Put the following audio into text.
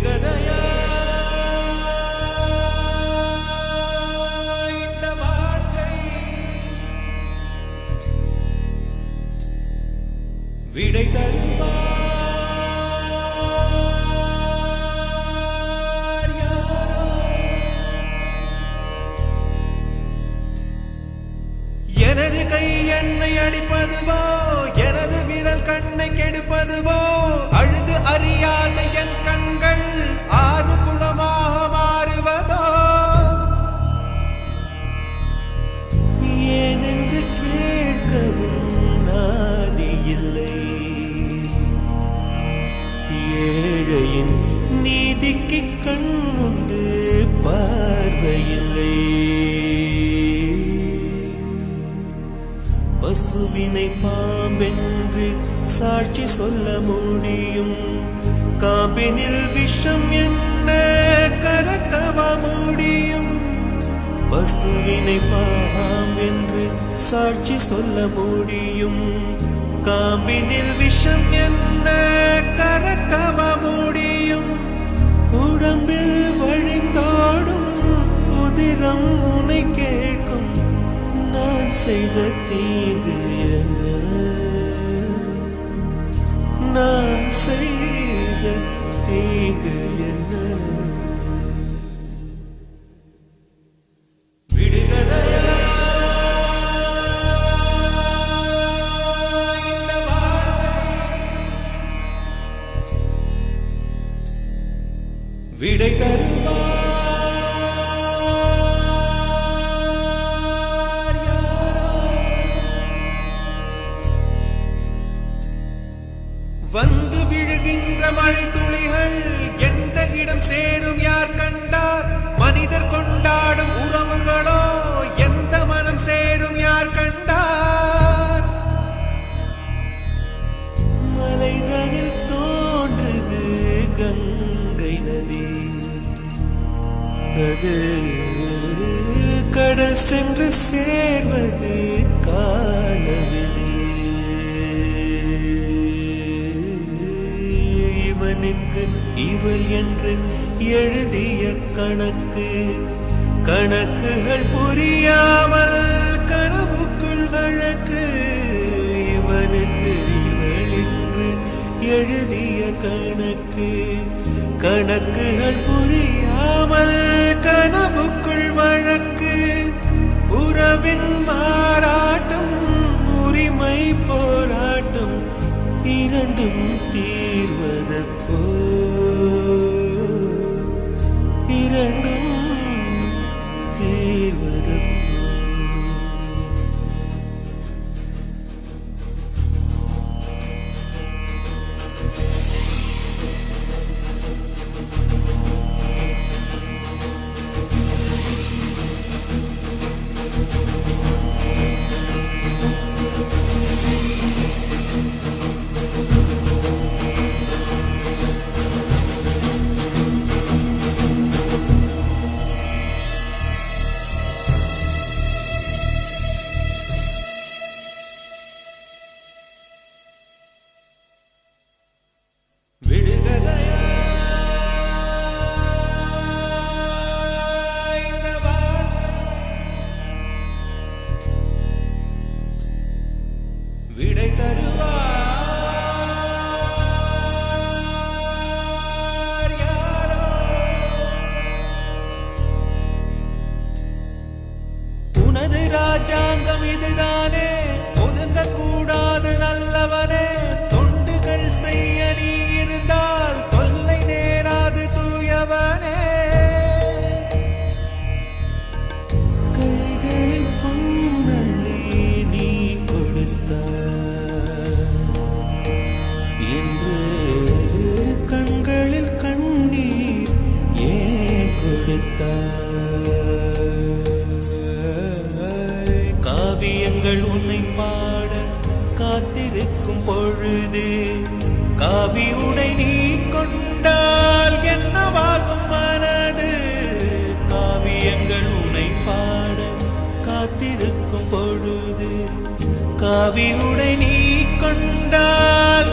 விடுகதையா இந்த வாழ்க்கை விடை தருவார் யாரோ எனது கை என்னை அடிப்பதுவோ எனது விரல் கண்ணை கெடுப்பதுவோ அழுது அறியாத என் கண்கள் ஆறு குளமாக மாறுவதோ ஏனென்று கேட்கவும் நாதி இல்லை ஏழையின் நீதிக்கு கண்ணுண்டு பார்வையில்லை பசுவினை பாம்பென்று சாட்சி சொல்ல முடியும் காம்பினில் விஷம் என்ன கரக்கவ முடியும் பசுவினை பாம்பென்று சாட்சி சொல்ல முடியும் காம்பினில் விஷம் என்ன கரக்கவ முடியும் உடம்பில் வழிந்தோடும் உதிரம் உனை கேட்கும் நான் செய்த தீங்கு என்ன நான் செய்த தீங்கு என்ன விடுகதையா இந்த வாழ்க்கை விடை தருவார் வந்து விழுகின்ற மழை துளிகள் எந்த இடம் சேரும் யார் கண்டார் மனிதர் கொண்டாடும் உறவுகளோ எந்த மனம் சேரும் யார் கண்டார் மலைதனில் தோன்றுது கங்கை நதி அது கடல் சென்று சேர்வது காலவிதி இவனுக்கு இவள் என்று எழுதிய கணக்கு கணக்குகள் புரியாமல் கனவுக்குள் வழக்கு இவனுக்கு இவள் என்று எழுதிய கணக்கு கணக்குகள் புரியாமல் கனவுக்குள் வழக்கு உறவின் மாறாட்டம் உரிமை போராட்டம் இரண்டும் தீர்வதப்போ இரண்டும் தீர்வதப்போ விடுகதையா இந்த வாழ்க்கை விடை தருவார் யாரோ உனது ராஜாங்கம் இதுதானே ஒதுங்க கூடாது நல்லவனே தொண்டுகள் செய்ய நீ இருந்தால் தொல்லை நேராது தூயவனே கைகளில் பொன்னள்ளி நீ கொடுத்தாய் என்று கண்களில் கண்ணீர் ஏன் கொடுத்தாய் காவியங்கள் உன்னை பாட காத்திருக்கும் பொழுது காவி உடை நீ கொண்டால் என்னவாகும் மனது காவியங்கள் உன்னை பாட காத்திருக்கும் பொழுது காவி உடை நீ கொண்டால்